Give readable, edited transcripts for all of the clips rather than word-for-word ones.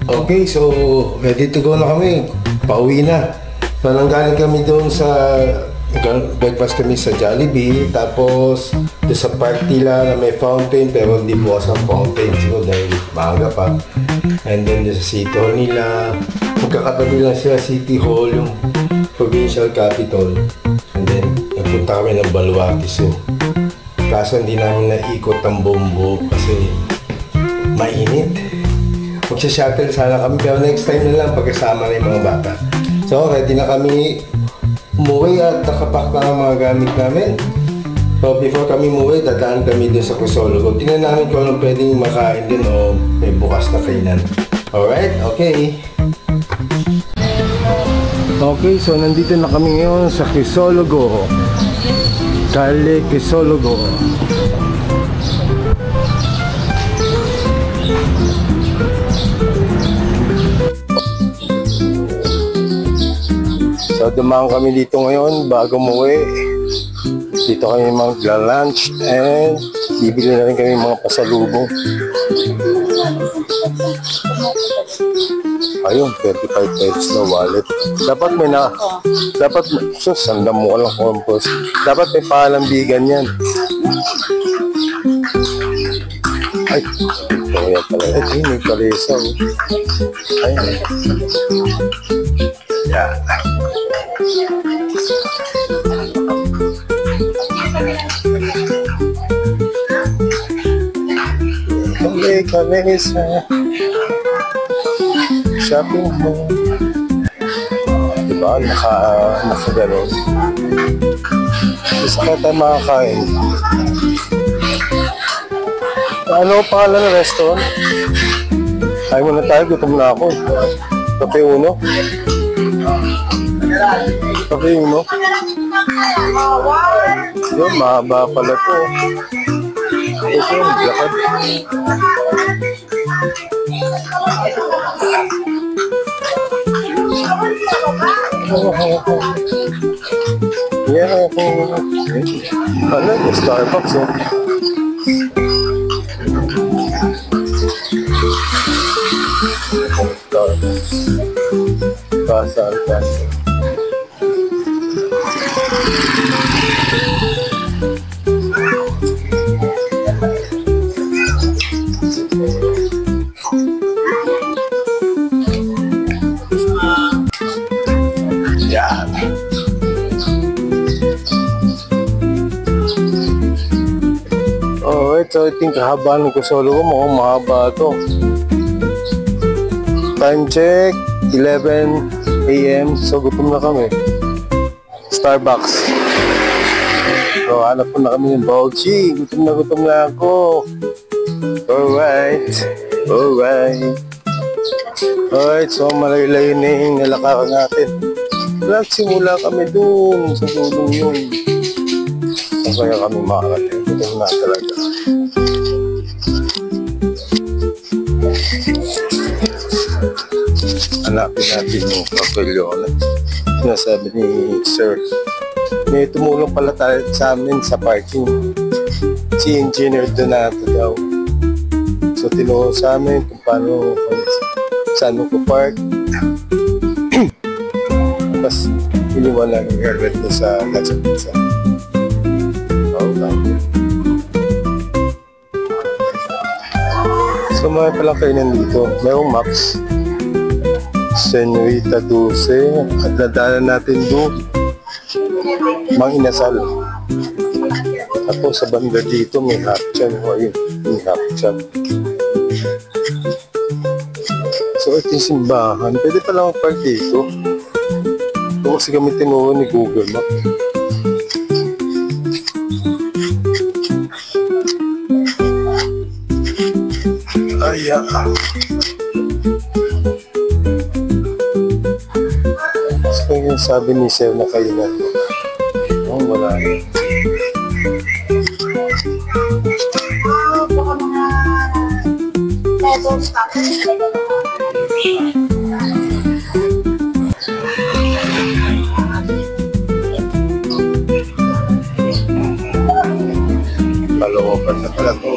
Okay, so ready to go na kami. Pauwi na. Pananggaling kami doon sa breakfast kami sa Jollibee. Tapos doon sa party lang na may fountain, pero hindi bukas ang fountain siguro dahil maaga pa. And then doon sa City Hall nila, magkakatabi lang sila City Hall, yung provincial capital. And then nagpunta kami ng Baluarte Zoo. Kaso hindi namin naikot ang bombo kasi mainit. Magsha-shuttle sana kami, pero next time na lang pagkasama na yung mga bata. So ready na kami umuwi at nakapack na ang mga gamit namin. So before kami umuwi, dadaan kami dun sa Crisologo. Tingnan namin kung anong pwedeng makain din o may bukas na kainan. Alright, okay. Okay, so nandito na kami ngayon sa Crisologo. Calle Crisologo. So dumaan kami dito ngayon bago umuwi. Dito kami mag-lunch and bibili na rin kami mga pasalubong. Ayun, 35 pesos na wallet. Dapat may na, dapat, sandam mo lang compose. Dapat may palambigan yan. Ay, ito yan pala. Ay, may palesa. Ayun. Yeah. Kami sa shopping mall. Diba? Nakaganon. Isa ka tayo makakain. Ano pangalan ng restaurant? Ay muna tayo, gutom na ako. Cafe Uno? Cafe Uno? Yun, mahaba pala to. Ito yung lakad. Yeah, ano yung Starbucks eh. Pasal. So I think haba ng Crisologo mo, mahaba ito. Time check, 11 AM. So gutom na kami. Starbucks. So hanap po na kami ng Bolchi. Gutom na ako. Alright. Alright, so malayo-layo na yung nalakaran natin. Nagsimula kami dun sa dulong yun. So kaya kami makarating. Gutom na talaga. Hanapin natin yung papilyon. Sinasabi ni Sir, may tumulong pala tayo sa amin sa parking. Si Engineer Donato daw. So tinulong sa amin kung paano, saan mo park. Tapos iniwan lang yung helmet na sa nasa. So may palang kainan dito. Mayroong Max, Senorita Dulce, at nadaanan natin doon Mang Inasal. Tapos sa banda dito may Hapchan. Ayun, may Hapchan. So ito yung simbahan. Pwede pa lang mag-park dito. Ito kasi kami tinuho ni Google Maps. Ayan. So yung sabi ni Sir na kainan. Oh, wala. Palooban na pala to.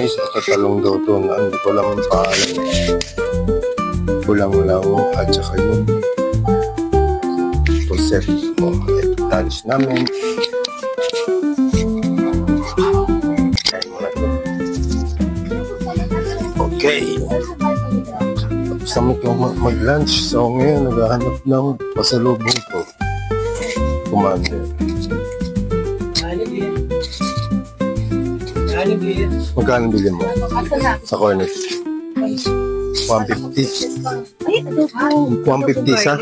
mais at talong daw to na hindi ko lang ang pangalan. Bulang lang at saka yung set mo. Lunch namin. Okay. Tapos naman ko mag-lunch. So ngayon, naghahanap ng pasalubong ko. Commander. Magkano bili mo? Sa cornet? 150. 150 isa?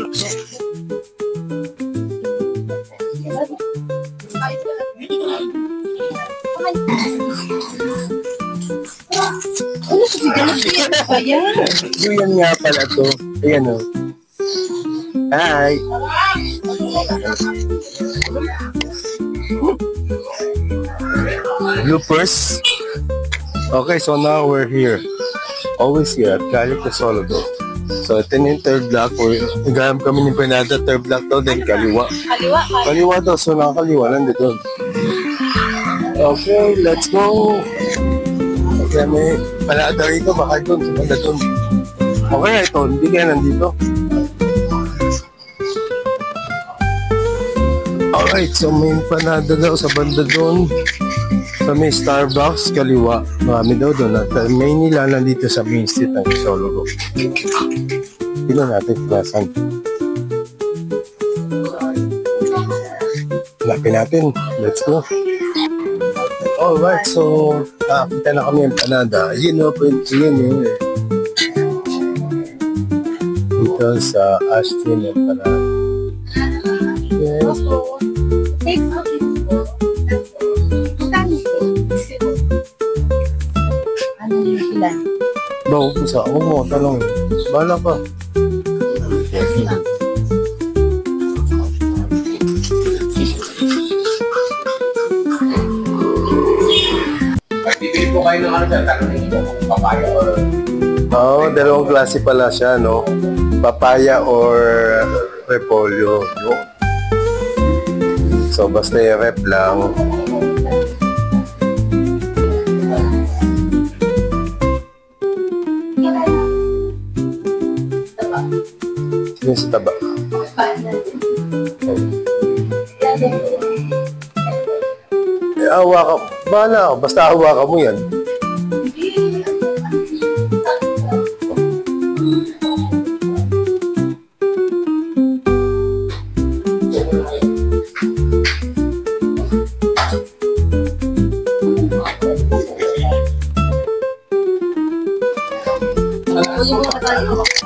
Yan nga pala to. Ayan o. Hi! Bloopers. Okay, so now we're here. Always here at Calic Solodo. So ito na yung third block. Nagaham kami ni Bernardo, third block daw, then kaliwa. Kaliwa daw, so nakakaliwa. Nandito. Okay, let's go. Okay, may palada rito, baka doon, sumanda doon. Okay, ito, hindi kaya nandito. Alright, so may panada daw sa banda doon. Sa may Starbucks, kaliwa. Marami daw doon. At may nila nandito sa main street ng Sologo. Tignan natin klasan. Lapin natin. Let's go. Alright, so nakakita na kami ang panada. Yun o, yun eh. Dito sa Ashton ang panada. Yes. Bawa ko sa ako mo, talong. Bala ka. Bibili po kayo ng ano dyan, tanongin mo kung papaya or... Oo, dalawang klase pala siya, no? Papaya or repolyo. No? So, basta yung rep lang. Sino sa taba? Awa ka. Bahala ka. Basta awa ka mo yan.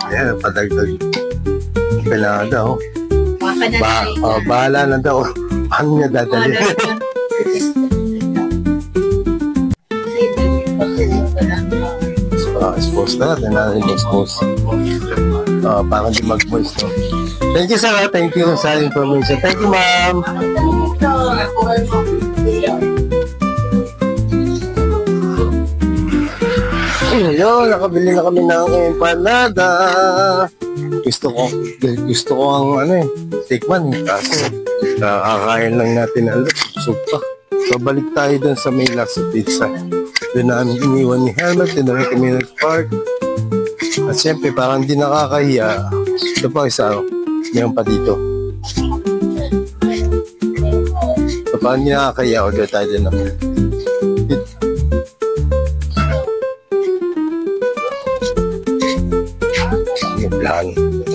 Ayan, padagdag. Kailangan daw. Bahala na daw. Paano niya dadali? Expose na natin expose. Parang di mag-voice, no? Thank you, sir. Thank you sa information. Thank you, ma'am. Ayun, nakabili na kami ng empanada. Gusto ko ang tikman. Kaso, kakain lang natin ang busog pa. So, balik tayo dun sa may Lasa Pizza. Doon namin iniwan ni Helmet, doon namin kami nag-park. At syempre, parang di nakakahiya. Ito pa isa, mayroon pa dito. So, parang di nakakahiya, order tayo din naman.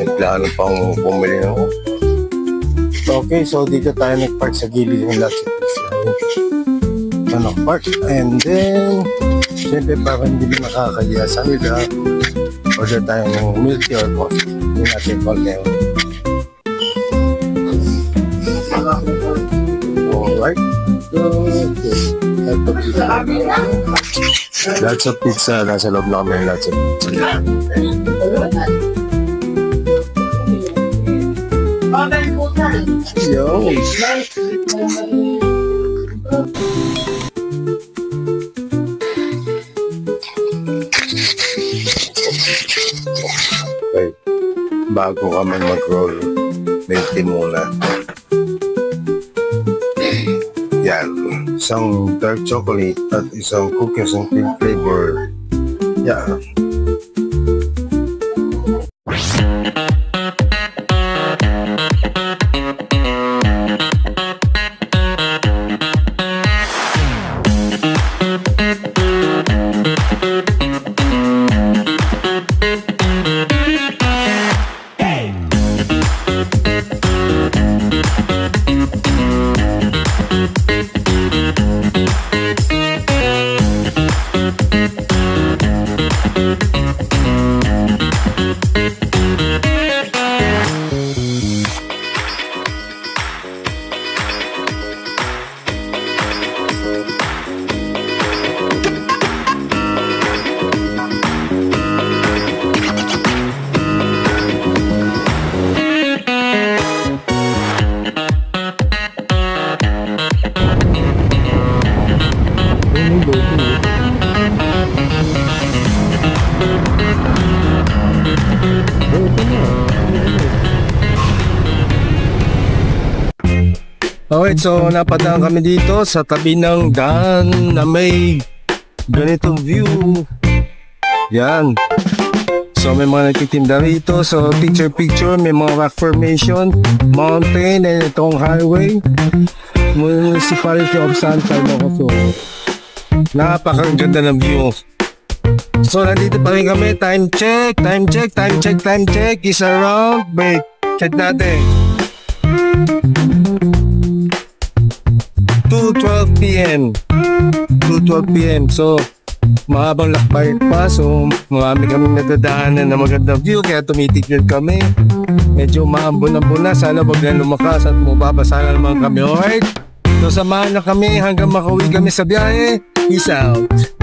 May plano pang bumili ako. Okay, so dito tayo nag-park sa gilid ng Lasa Pizza. Park, and then syempre parang hindi nakakaya sa nila, order tayo ng milk tea or coffee. Hindi natin konti. Alright, lots of pizza. Nasa loob na kami, lots of pizza. Yo! Okay. Bago kami mag-roll, milk tea muna. Yan. isang dark chocolate at isang cookies and cream flavor. Yeah. Okay, so napadaan kami dito sa tabi ng daan na may ganitong view. Yan. So may mga nagtitinda rito. So picture, may mga rock formation, mountain, and itong highway. Municipality of Santa Ilocos. So napakaganda ng view. So nandito pa rin kami. Time check. Is around. Wait, check natin. 2:12 p.m. So mahabang lakbay pa. So marami kaming nadadaanan na magandang view. Kaya tumitigil kami. Medyo maambon-ambon na. Sana wag na lumakas at mababasa na naman kami. Alright? So samahan na kami hanggang makauwi kami sa biyahe. Peace out.